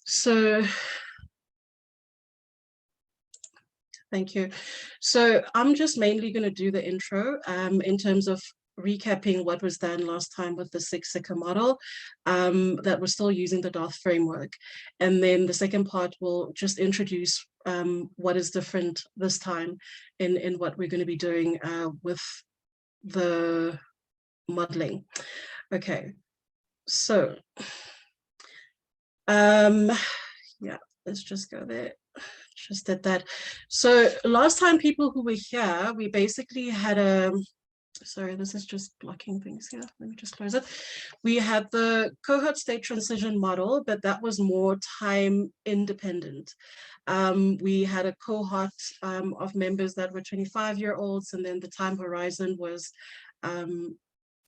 So thank you. So I'm just mainly going to do the intro in terms of recapping what was done last time with the Six-Sigma model that we're still using the DOTH framework. And then the second part will just introduce what is different this time in what we're going to be doing with the modeling. Okay, so yeah, let's just go there. Just did that. So last time people who were here, we basically had a, sorry, this is just blocking things here. Let me just close it. We had the cohort state transition model, but that was more time independent. We had a cohort of members that were 25-year-olds, and then the time horizon was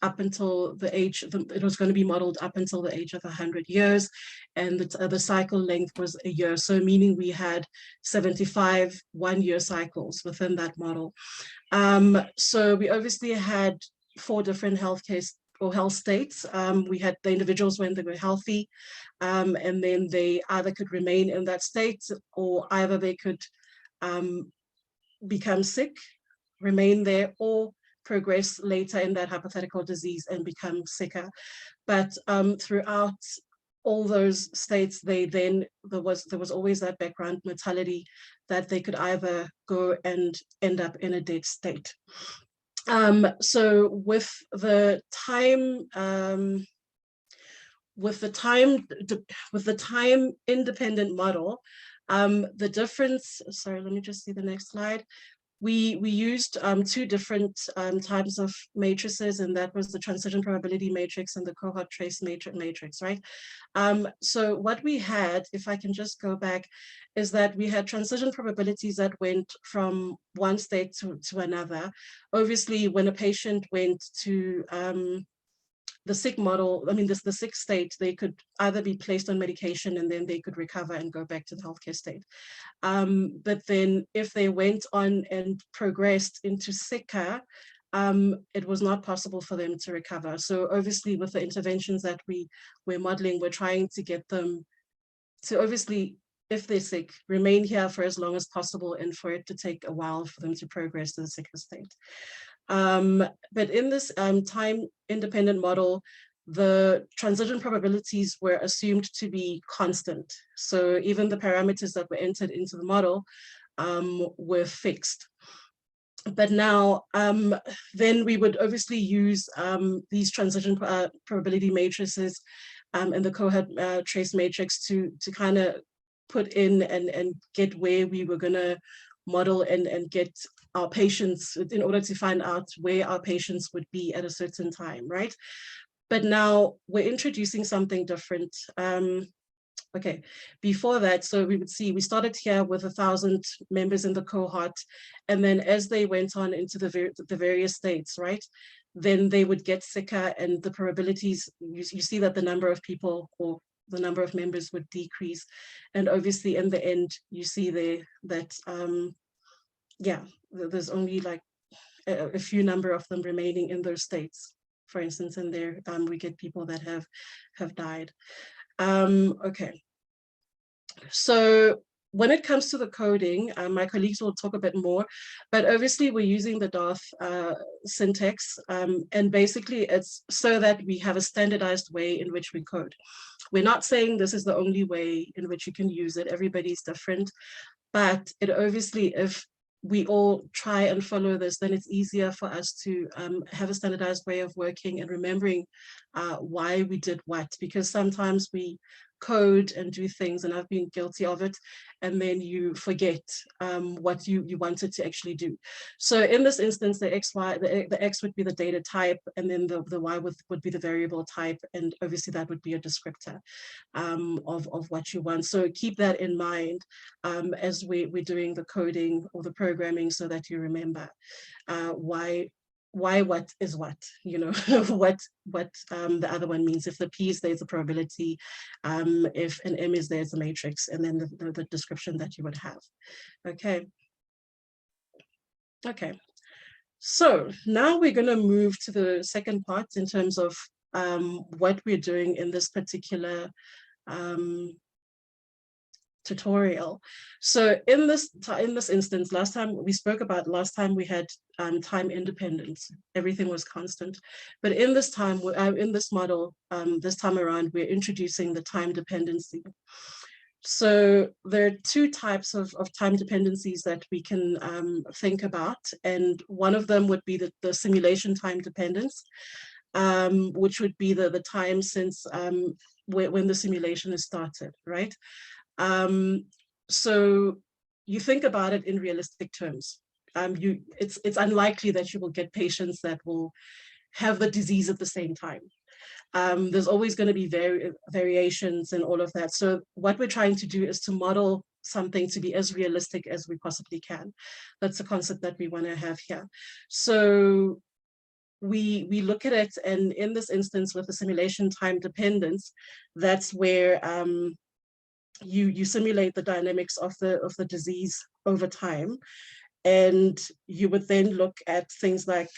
up until the age, it was going to be modeled up until the age of 100 years, and the cycle length was a year. So meaning we had 75 one-year cycles within that model. So we obviously had 4 different health states. We had the individuals when they were healthy, and then they either could remain in that state, or either they could become sick, remain there, or progress later in that hypothetical disease and become sicker. But throughout all those states, there was always that background mortality that they could either go and end up in a dead state. So with the time independent model, the difference, sorry, let me just see the next slide. We used 2 different types of matrices, and that was the transition probability matrix and the cohort trace matrix, right? So what we had, if I can just go back, is that we had transition probabilities that went from one state to another. Obviously, when a patient went to the sick model, I mean, the sick state, they could either be placed on medication and then they could recover and go back to the healthcare state. But then if they went on and progressed into sicker, it was not possible for them to recover. So obviously with the interventions that we're modeling, we're trying to get them to, obviously, if they're sick, remain here for as long as possible and for it to take a while for them to progress to the sicker state. But in this time-independent model, the transition probabilities were assumed to be constant. So even the parameters that were entered into the model were fixed. But now, then we would obviously use these transition probability matrices and the cohort trace matrix to kind of put in and get where we were going to model and get our patients in order to find out where our patients would be at a certain time, right? But now we're introducing something different. Okay, before that, so we would see, we started here with 1,000 members in the cohort, and then as they went on into the various states, right, then they would get sicker, and the probabilities, you see that the number of people or the number of members would decrease. And obviously in the end, you see there that, yeah, there's only like a few number of them remaining in those states. For instance, in there, we get people that have died. Okay. So when it comes to the coding, my colleagues will talk a bit more, but obviously we're using the DOTH syntax, and basically it's so that we have a standardized way in which we code. We're not saying this is the only way in which you can use it. Everybody's different, but it obviously, if we all try and follow this, then it's easier for us to have a standardized way of working and remembering why we did what, because sometimes we code and do things, and I've been guilty of it, and then you forget what you wanted to actually do. So in this instance, the X would be the data type, and then the Y would be the variable type, and obviously that would be a descriptor of what you want. So keep that in mind as we're doing the coding or the programming, so that you remember why what is what, you know, what the other one means. If the P is there, it's a probability. If an M is there, it's a matrix, and then the description that you would have. Okay. Okay. So now we're going to move to the second part in terms of what we're doing in this particular tutorial. So in this instance, last time we had time independence. Everything was constant. But in this time, in this model, this time around, we're introducing the time dependency. So there are two types of time dependencies that we can think about. And one of them would be the simulation time dependence, which would be the time since when the simulation is started, right? So you think about it in realistic terms. It's unlikely that you will get patients that will have the disease at the same time. There's always going to be variations and all of that. So what we're trying to do is to model something to be as realistic as we possibly can. That's the concept that we want to have here. So we look at it, and in this instance with the simulation time dependence, that's where you simulate the dynamics of the disease over time. And you would then look at things like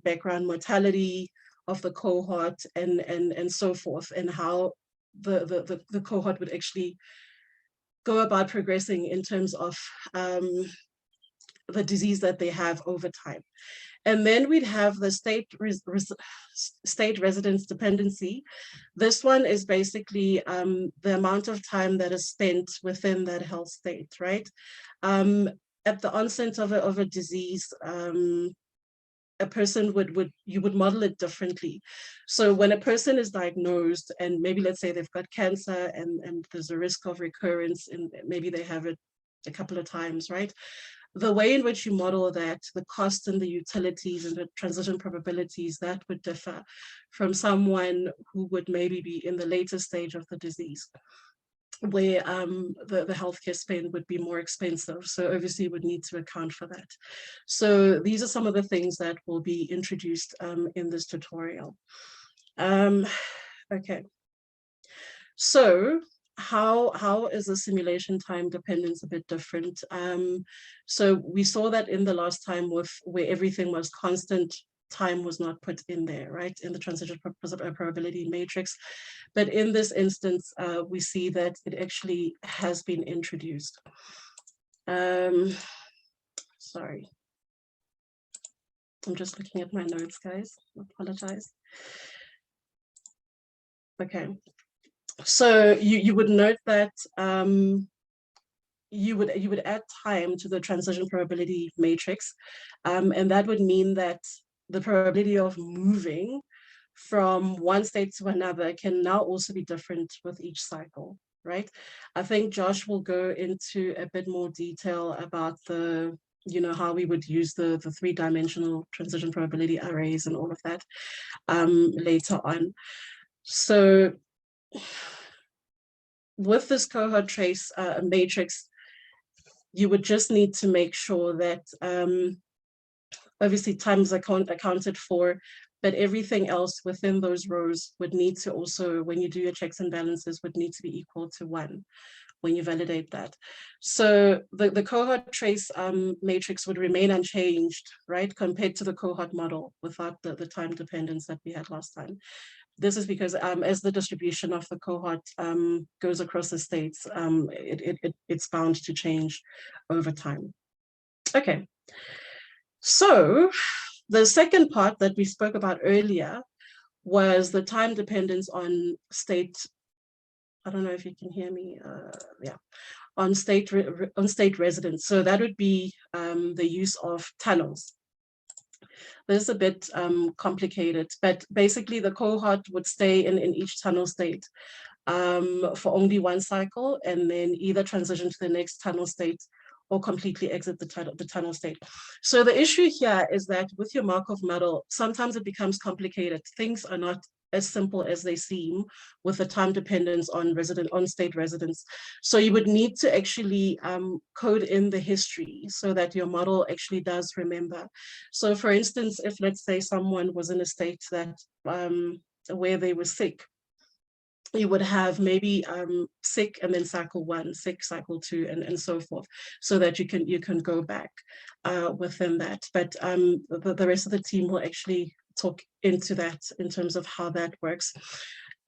background mortality of the cohort and so forth, and how the cohort would actually go about progressing in terms of the disease that they have over time. And then we'd have the state residence dependency. This one is basically the amount of time that is spent within that health state, right? At the onset of a disease, a person you would model it differently. So when a person is diagnosed, and maybe let's say they've got cancer and there's a risk of recurrence, and maybe they have it a couple of times, right? The way in which you model that, the costs and the utilities and the transition probabilities, that would differ from someone who would maybe be in the later stage of the disease, where the healthcare spend would be more expensive. So obviously you would need to account for that. So these are some of the things that will be introduced in this tutorial. Okay. So how is the simulation time dependence a bit different? So we saw that in the last time where everything was constant, time was not put in there, right, in the transition probability matrix. But in this instance, we see that it actually has been introduced. Sorry. I'm just looking at my notes, guys. I apologize. Okay. So you would note that you would add time to the transition probability matrix, and that would mean that the probability of moving from one state to another can now also be different with each cycle, right? I think Josh will go into a bit more detail about how we would use the three-dimensional transition probability arrays and all of that later on. So with this cohort trace matrix, you would just need to make sure that obviously time is accounted for, but everything else within those rows would need to also, when you do your checks and balances, would need to be equal to 1 when you validate that. So the cohort trace matrix would remain unchanged, right, compared to the cohort model without the time dependence that we had last time. This is because as the distribution of the cohort goes across the states, it's bound to change over time. Okay, so the second part that we spoke about earlier was the time dependence on state. I don't know if you can hear me. Yeah, on state residence. So that would be the use of tunnels. This is a bit complicated, but basically the cohort would stay in each tunnel state for only one cycle, and then either transition to the next tunnel state or completely exit the tunnel state. So the issue here is that with your Markov model, sometimes it becomes complicated. Things are not as simple as they seem with the time dependence on state residence. So you would need to actually code in the history so that your model actually does remember. So for instance, if let's say someone was in a state that where they were sick, you would have maybe sick and then cycle 1, sick, cycle 2, and so forth, so that you can go back within that. But the rest of the team will actually talk into that in terms of how that works.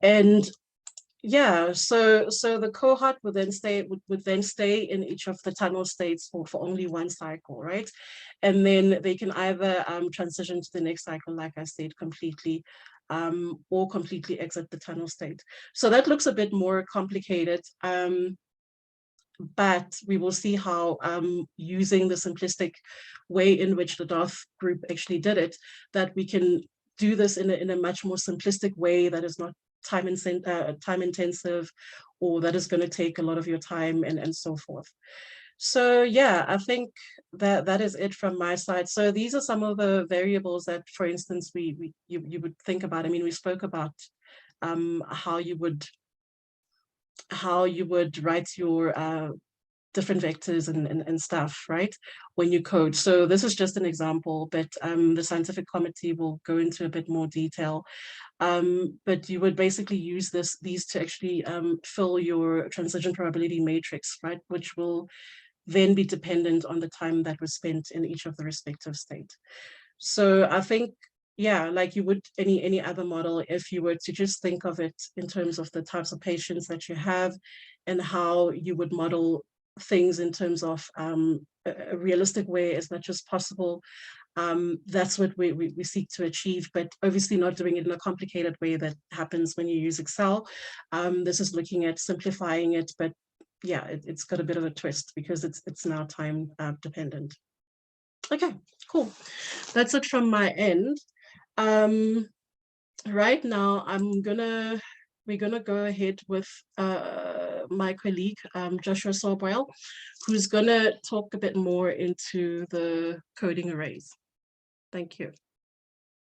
And Yeah, so the cohort would then stay in each of the tunnel states for only one cycle, right? And then they can either transition to the next cycle, like I said, completely, or completely exit the tunnel state. So that looks a bit more complicated. But we will see how using the simplistic way in which the DOF group actually did it, that we can do this in a much more simplistic way that is not time intensive, or that is going to take a lot of your time and so forth. So yeah, I think that is it from my side. So these are some of the variables that, for instance, you would think about. I mean, we spoke about how you would write your different vectors and stuff, right, when you code. So this is just an example, but the scientific committee will go into a bit more detail. But you would basically use these to actually fill your transition probability matrix, right, which will then be dependent on the time that was spent in each of the respective state. So I think, yeah, like you would any other model, if you were to just think of it in terms of the types of patients that you have and how you would model things in terms of a realistic way as much as possible. That's what we seek to achieve, but obviously not doing it in a complicated way that happens when you use Excel. This is looking at simplifying it, but yeah, it's got a bit of a twist because it's now time dependent. Okay, cool. That's it from my end. Right now, we're gonna go ahead with my colleague, Joshua Sobwell, who's gonna talk a bit more into the coding arrays. Thank you.